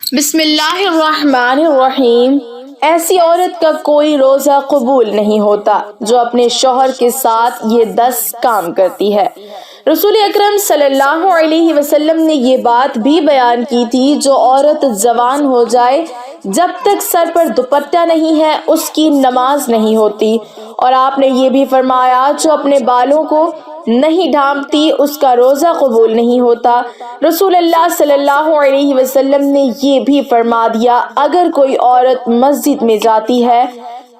بسم اللہ الرحمن الرحیم۔ ایسی عورت کا کوئی روزہ قبول نہیں ہوتا جو اپنے شوہر کے ساتھ یہ 10 کام کرتی ہے۔ رسول اکرم صلی اللہ علیہ وسلم نے یہ بات بھی بیان کی تھی، جو عورت جوان ہو جائے جب تک سر پر دوپٹہ نہیں ہے اس کی نماز نہیں ہوتی، اور آپ نے یہ بھی فرمایا جو اپنے بالوں کو نہیں ڈھانپتی اس کا روزہ قبول نہیں ہوتا۔ رسول اللہ صلی اللہ علیہ وسلم نے یہ بھی فرما دیا، اگر کوئی عورت مسجد میں جاتی ہے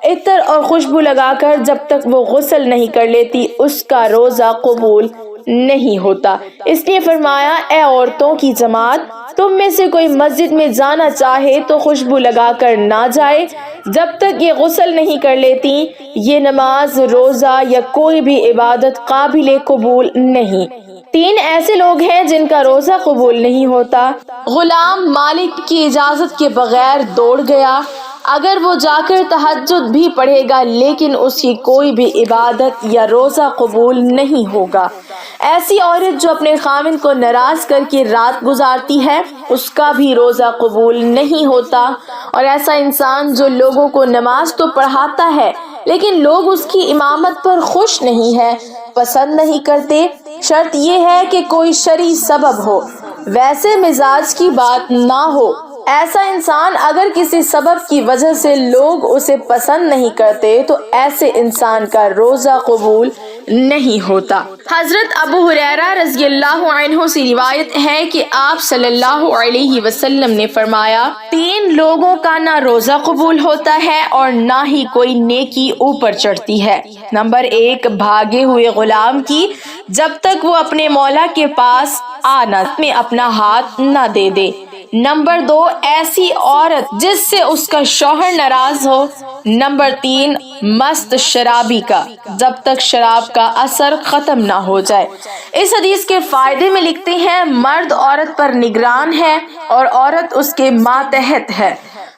عطر اور خوشبو لگا کر جب تک وہ غسل نہیں کر لیتی اس کا روزہ قبول نہیں ہوتا۔ اس لیے فرمایا، اے عورتوں کی جماعت، تم میں سے کوئی مسجد میں جانا چاہے تو خوشبو لگا کر نہ جائے جب تک یہ غسل نہیں کر لیتی۔ یہ نماز، روزہ یا کوئی بھی عبادت قابل قبول نہیں۔ 3 ایسے لوگ ہیں جن کا روزہ قبول نہیں ہوتا۔ غلام مالک کی اجازت کے بغیر دوڑ گیا، اگر وہ جا کر تہجد بھی پڑھے گا لیکن اس کی کوئی بھی عبادت یا روزہ قبول نہیں ہوگا۔ ایسی عورت جو اپنے خاوند کو ناراض کر کے رات گزارتی ہے اس کا بھی روزہ قبول نہیں ہوتا۔ اور ایسا انسان جو لوگوں کو نماز تو پڑھاتا ہے لیکن لوگ اس کی امامت پر خوش نہیں ہے، پسند نہیں کرتے، شرط یہ ہے کہ کوئی شرعی سبب ہو، ویسے مزاج کی بات نہ ہو۔ ایسا انسان اگر کسی سبب کی وجہ سے لوگ اسے پسند نہیں کرتے تو ایسے انسان کا روزہ قبول نہیں ہوتا۔ حضرت ابو ہریرہ رضی اللہ عنہ سے روایت ہے کہ آپ صلی اللہ علیہ وسلم نے فرمایا، 3 لوگوں کا نہ روزہ قبول ہوتا ہے اور نہ ہی کوئی نیکی اوپر چڑھتی ہے۔ نمبر 1، بھاگے ہوئے غلام کی جب تک وہ اپنے مولا کے پاس آنا میں اپنا ہاتھ نہ دے دے۔ نمبر 2، ایسی عورت جس سے اس کا شوہر ناراض ہو۔ نمبر 3، مست شرابی کا جب تک شراب کا اثر ختم نہ ہو جائے۔ اس حدیث کے فائدے میں لکھتے ہیں، مرد عورت پر نگران ہے اور عورت اس کے ماتحت ہے۔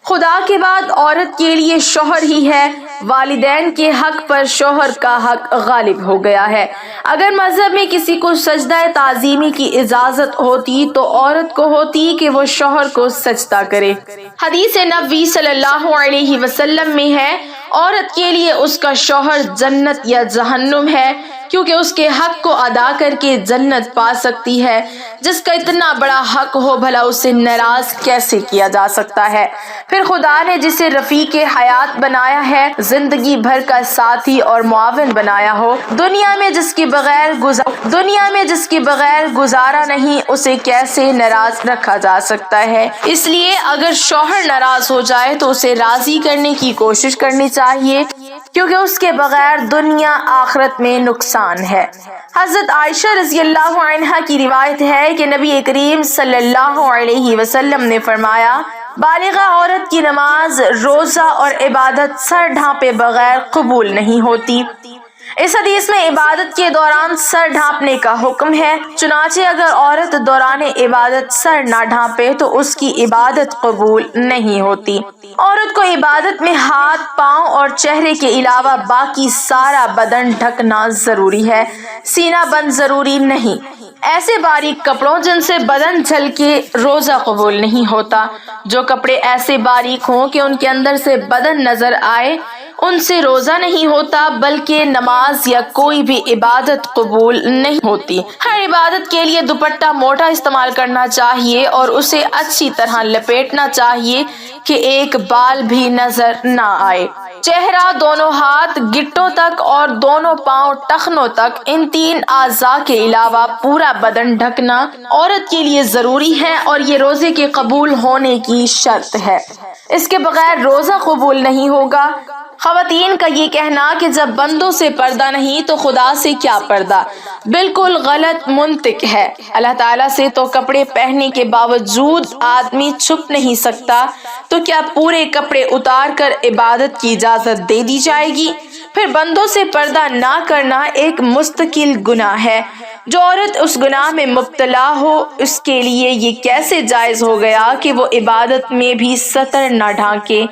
خدا کے بعد عورت کے لیے شوہر ہی ہے، والدین کے حق پر شوہر کا حق غالب ہو گیا ہے۔ اگر مذہب میں کسی کو سجدہ تعظیمی کی اجازت ہوتی تو عورت کو ہوتی کہ وہ شوہر کو سجدہ کرے۔ حدیث نبوی صلی اللہ علیہ وسلم میں ہے، عورت کے لیے اس کا شوہر جنت یا جہنم ہے، کیونکہ اس کے حق کو ادا کر کے جنت پا سکتی ہے۔ جس کا اتنا بڑا حق ہو بھلا اسے ناراض کیسے کیا جا سکتا ہے؟ پھر خدا نے جسے رفیق حیات بنایا ہے، زندگی بھر کا ساتھی اور معاون بنایا ہو، دنیا میں جس کے بغیر گزارا نہیں، اسے کیسے ناراض رکھا جا سکتا ہے؟ اس لیے اگر شوہر ناراض ہو جائے تو اسے راضی کرنے کی کوشش کرنی چاہیے، کیونکہ اس کے بغیر دنیا آخرت میں نقصان ہے۔ حضرت عائشہ رضی اللہ عنہا کی روایت ہے کہ نبی کریم صلی اللہ علیہ وسلم نے فرمایا، بالغہ عورت کی نماز، روزہ اور عبادت سر ڈھانپے بغیر قبول نہیں ہوتی۔ اس حدیث میں عبادت کے دوران سر ڈھانپنے کا حکم ہے، چنانچہ اگر عورت دوران عبادت سر نہ ڈھانپے تو اس کی عبادت قبول نہیں ہوتی۔ عورت کو عبادت میں ہاتھ، پاؤں اور چہرے کے علاوہ باقی سارا بدن ڈھکنا ضروری ہے، سینہ بند ضروری نہیں۔ ایسے باریک کپڑوں جن سے بدن جھلکے روزہ قبول نہیں ہوتا۔ جو کپڑے ایسے باریک ہوں کہ ان کے اندر سے بدن نظر آئے ان سے روزہ نہیں ہوتا، بلکہ نماز یا کوئی بھی عبادت قبول نہیں ہوتی۔ ہر عبادت کے لیے دوپٹہ موٹا استعمال کرنا چاہیے اور اسے اچھی طرح لپیٹنا چاہیے کہ ایک بال بھی نظر نہ آئے۔ چہرہ، دونوں ہاتھ گھٹنوں تک اور دونوں پاؤں ٹخنوں تک، ان 3 اعضاء کے علاوہ پورا بدن ڈھکنا عورت کے لیے ضروری ہے اور یہ روزے کے قبول ہونے کی شرط ہے۔ اس کے بغیر روزہ قبول نہیں ہوگا۔ خواتین کا یہ کہنا کہ جب بندوں سے پردہ نہیں تو خدا سے کیا پردہ، بالکل غلط منطق ہے۔ اللہ تعالیٰ سے تو کپڑے پہننے کے باوجود آدمی چھپ نہیں سکتا، تو کیا پورے کپڑے اتار کر عبادت کی اجازت دے دی جائے گی؟ پھر بندوں سے پردہ نہ کرنا ایک مستقل گناہ ہے۔ جو عورت اس گناہ میں مبتلا ہو اس کے لیے یہ کیسے جائز ہو گیا کہ وہ عبادت میں بھی ستر نہ ڈھانکے؟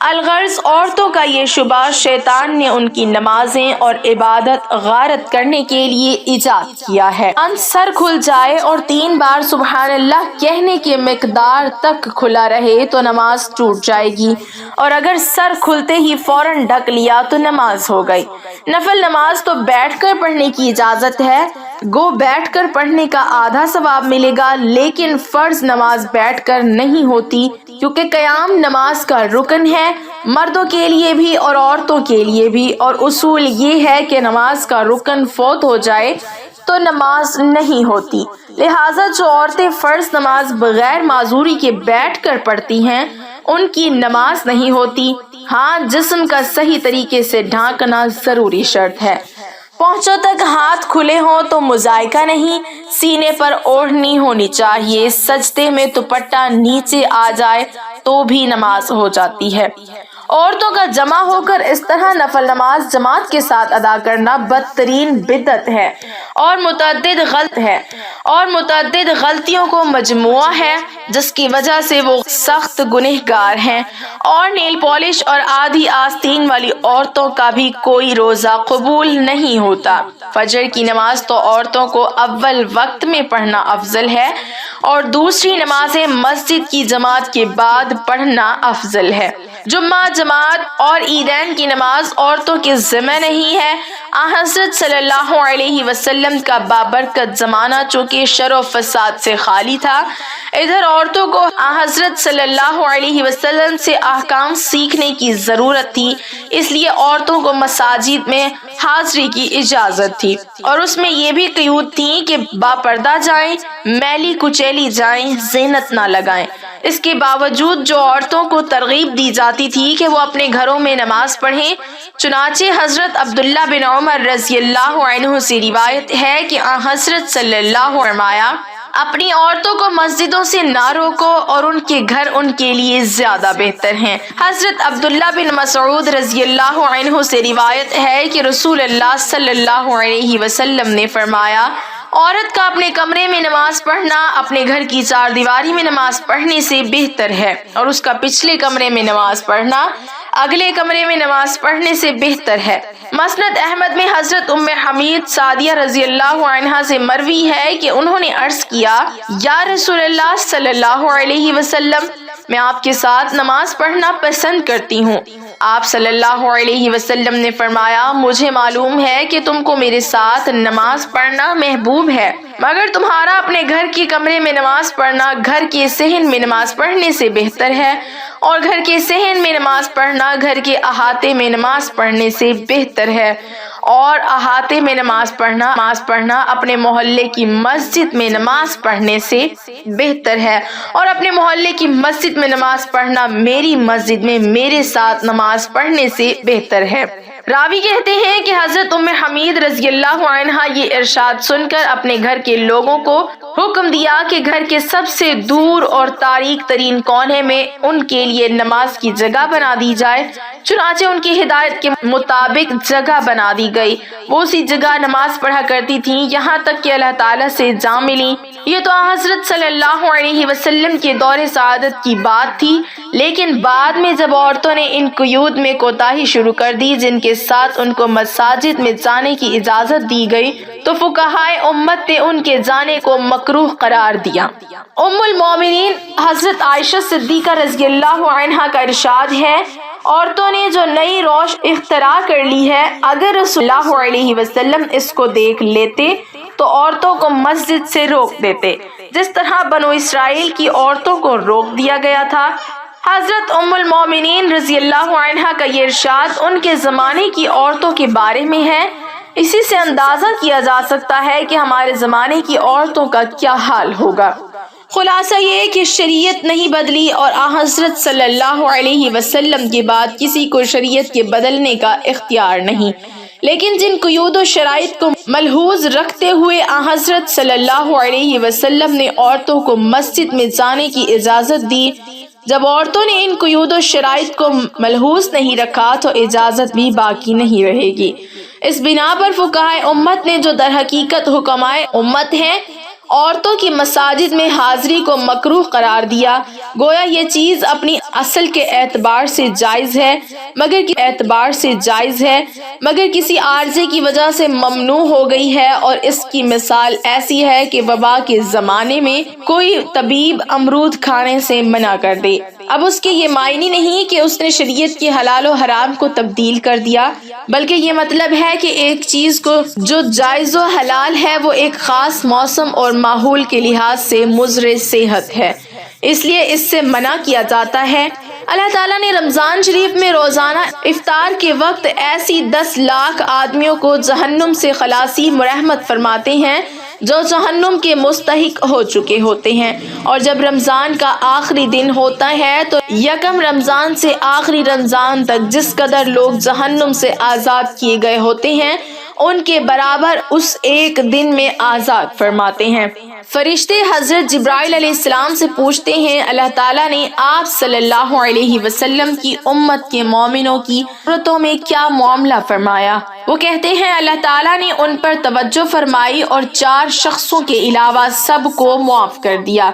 الغرض عورتوں کا یہ شبہ شیطان نے ان کی نمازیں اور عبادت غارت کرنے کے لیے ایجاد کیا ہے۔ سر کھل جائے اور 3 بار سبحان اللہ کہنے کے مقدار تک کھلا رہے تو نماز ٹوٹ جائے گی، اور اگر سر کھلتے ہی فوراً ڈھک لیا تو نماز ہو گئی۔ نفل نماز تو بیٹھ کر پڑھنے کی اجازت ہے، گو بیٹھ کر پڑھنے کا آدھا ثواب ملے گا، لیکن فرض نماز بیٹھ کر نہیں ہوتی، کیونکہ قیام نماز کا رکن ہے، مردوں کے لیے بھی اور عورتوں کے لیے بھی، اور اصول یہ ہے کہ نماز کا رکن فوت ہو جائے تو نماز نہیں ہوتی۔ لہٰذا جو عورتیں فرض نماز بغیر معذوری کے بیٹھ کر پڑھتی ہیں ان کی نماز نہیں ہوتی۔ ہاں، جسم کا صحیح طریقے سے ڈھانکنا ضروری شرط ہے۔ پونچھوں تک ہاتھ کھلے ہوں تو مضائقہ نہیں، سینے پر اوڑھنی ہونی چاہیے، سجدے میں دوپٹہ نیچے آ جائے تو بھی نماز ہو جاتی ہے۔ عورتوں کا جمع ہو کر اس طرح نفل نماز جماعت کے ساتھ ادا کرنا بدترین بدعت ہے اور متعدد غلطیوں کو مجموعہ ہے، جس کی وجہ سے وہ سخت گنہگار ہیں۔ اور نیل پالش اور آدھی آستین والی عورتوں کا بھی کوئی روزہ قبول نہیں ہوتا۔ فجر کی نماز تو عورتوں کو اول وقت میں پڑھنا افضل ہے، اور دوسری نمازیں مسجد کی جماعت کے بعد پڑھنا افضل ہے۔ جمعہ جماعت اور عیدین کی نماز عورتوں کے ذمہ نہیں ہے۔ حضرت صلی اللہ علیہ وسلم کا بابرکت زمانہ چونکہ شر و فساد سے خالی تھا، ادھر عورتوں کو حضرت صلی اللہ علیہ وسلم سے احکام سیکھنے کی ضرورت تھی، اس لیے عورتوں کو مساجد میں حاضری کی اجازت تھی، اور اس میں یہ بھی قیود تھی کہ باپردہ جائیں، میلی کچیلی جائیں، زینت نہ لگائیں۔ اس کے باوجود جو عورتوں کو ترغیب دی جاتی تھی کہ وہ اپنے گھروں میں نماز پڑھیں، چنانچہ حضرت عبداللہ بن عمر رضی اللہ عنہ سے روایت ہے کہ حضرت صلی اللہ علیہ وسلم فرمایا، اپنی عورتوں کو مسجدوں سے نہ روکو اور ان کے گھر ان کے لیے زیادہ بہتر ہیں۔ حضرت عبداللہ بن مسعود رضی اللہ عنہ سے روایت ہے کہ رسول اللہ صلی اللہ علیہ وسلم نے فرمایا، عورت کا اپنے کمرے میں نماز پڑھنا اپنے گھر کی 4 دیواری میں نماز پڑھنے سے بہتر ہے، اور اس کا پچھلے کمرے میں نماز پڑھنا اگلے کمرے میں نماز پڑھنے سے بہتر ہے۔ مسند احمد میں حضرت ام حمید سعدیہ رضی اللہ عنہا سے مروی ہے کہ انہوں نے عرض کیا، یا رسول اللہ صلی اللہ علیہ وسلم، میں آپ کے ساتھ نماز پڑھنا پسند کرتی ہوں۔ آپ صلی اللہ علیہ وسلم نے فرمایا، مجھے معلوم ہے کہ تم کو میرے ساتھ نماز پڑھنا محبوب ہے، مگر تمہارا اپنے گھر کے کمرے میں نماز پڑھنا گھر کے صحن میں نماز پڑھنے سے بہتر ہے، اور گھر کے صحن میں نماز پڑھنا گھر کے احاطے میں نماز پڑھنے سے بہتر ہے، اور احاطے میں نماز پڑھنا اپنے محلے کی مسجد میں نماز پڑھنے سے بہتر ہے، اور اپنے محلے کی مسجد میں نماز پڑھنا میری مسجد میں میرے ساتھ نماز پڑھنے سے بہتر ہے۔ راوی کہتے ہیں کہ حضرت ام حمید رضی اللہ عنہا یہ ارشاد سن کر اپنے گھر کے لوگوں کو حکم دیا کہ گھر کے سب سے دور اور تاریک ترین کونے میں ان کے لیے نماز کی جگہ بنا دی جائے۔ چنانچہ ان کی ہدایت کے مطابق جگہ بنا دی گئی، وہ اسی جگہ نماز پڑھا کرتی تھیں یہاں تک کہ اللہ تعالیٰ سے جا ملی۔ یہ تو حضرت صلی اللہ علیہ وسلم کے دور سعادت کی بات تھی، لیکن بعد میں جب عورتوں نے ان قیود میں کوتاہی شروع کر دی جن کے ساتھ ان کو مساجد میں جانے کی اجازت دی گئی، تو فقہائے امت نے ان کے جانے کو مکروہ قرار دیا۔ ام المومنین حضرت عائشہ صدیقہ رضی اللہ عنہا کا ارشاد ہے، عورتوں نے جو نئی روش اختراع کر لی ہے، اگر رسول اللہ علیہ وسلم اس کو دیکھ لیتے تو عورتوں کو مسجد سے روک دیتے، جس طرح بنو اسرائیل کی عورتوں کو روک دیا گیا تھا۔ حضرت ام المومنین رضی اللہ عنہا کا یہ ارشاد ان کے زمانے کی عورتوں کے بارے میں ہے۔ اسی سے اندازہ کیا جا سکتا ہے کہ ہمارے زمانے کی عورتوں کا کیا حال ہوگا۔ خلاصہ یہ کہ شریعت نہیں بدلی، اور حضرت صلی اللہ علیہ وسلم کے بعد کسی کو شریعت کے بدلنے کا اختیار نہیں، لیکن جن قیود و شرائط کو ملحوظ رکھتے ہوئے حضرت صلی اللہ علیہ وسلم نے عورتوں کو مسجد میں جانے کی اجازت دی، جب عورتوں نے ان قیود و شرائط کو ملحوظ نہیں رکھا تو اجازت بھی باقی نہیں رہے گی۔ اس بنا پر فقہائے امت نے جو در حقیقت حکمائے امت ہیں، عورتوں کی مساجد میں حاضری کو مکروہ قرار دیا، گویا یہ چیز اپنی اصل کے اعتبار سے جائز ہے مگر کسی عارضے کی وجہ سے ممنوع ہو گئی ہے، اور اس کی مثال ایسی ہے کہ وبا کے زمانے میں کوئی طبیب امرود کھانے سے منع کر دے۔ اب اس کے یہ معنی نہیں کہ اس نے شریعت کے حلال و حرام کو تبدیل کر دیا، بلکہ یہ مطلب ہے کہ ایک چیز کو جو جائز و حلال ہے وہ ایک خاص موسم اور ماحول کے لحاظ سے مضر صحت ہے، اس لیے اس سے منع کیا جاتا ہے۔ اللہ تعالیٰ نے رمضان شریف میں روزانہ افطار کے وقت ایسی 10 لاکھ آدمیوں کو جہنم سے خلاصی مرحمت فرماتے ہیں جو جہنم کے مستحق ہو چکے ہوتے ہیں، اور جب رمضان کا آخری دن ہوتا ہے تو یکم رمضان سے آخری رمضان تک جس قدر لوگ جہنم سے آزاد کیے گئے ہوتے ہیں ان کے برابر اس ایک دن میں آزاد فرماتے ہیں۔ فرشتے حضرت جبرائیل علیہ السلام سے پوچھتے ہیں اللہ تعالیٰ نے آپ صلی اللہ علیہ وسلم کی امت کے مومنوں کی صورتوں میں کیا معاملہ فرمایا؟ وہ کہتے ہیں اللہ تعالیٰ نے ان پر توجہ فرمائی اور 4 شخصوں کے علاوہ سب کو معاف کر دیا۔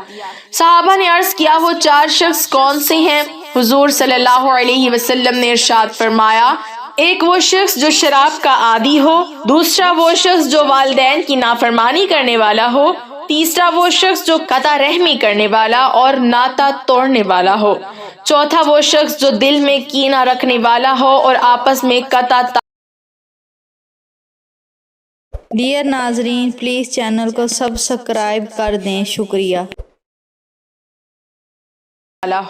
صحابہ نے عرض کیا وہ 4 شخص کون سے ہیں؟ حضور صلی اللہ علیہ وسلم نے ارشاد فرمایا ایک وہ شخص جو شراب کا عادی ہو، دوسرا وہ شخص جو والدین کی نافرمانی کرنے والا ہو، تیسرا وہ شخص جو قطع رحمی کرنے والا اور ناتا توڑنے والا ہو، چوتھا وہ شخص جو دل میں کینہ رکھنے والا ہو اور آپس میں قطع ڈیئر ناظرین، پلیز چینل کو سبسکرائب کر دیں، شکریہ۔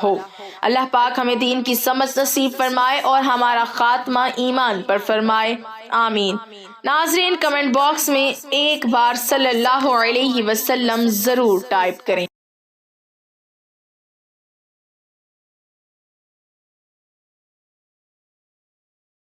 ہو۔ اللہ پاک ہمیں دین کی سمجھ نصیب فرمائے اور ہمارا خاتمہ ایمان پر فرمائے، آمین۔ ناظرین کمنٹ باکس میں ایک بار صلی اللہ علیہ وسلم ضرور ٹائپ کریں۔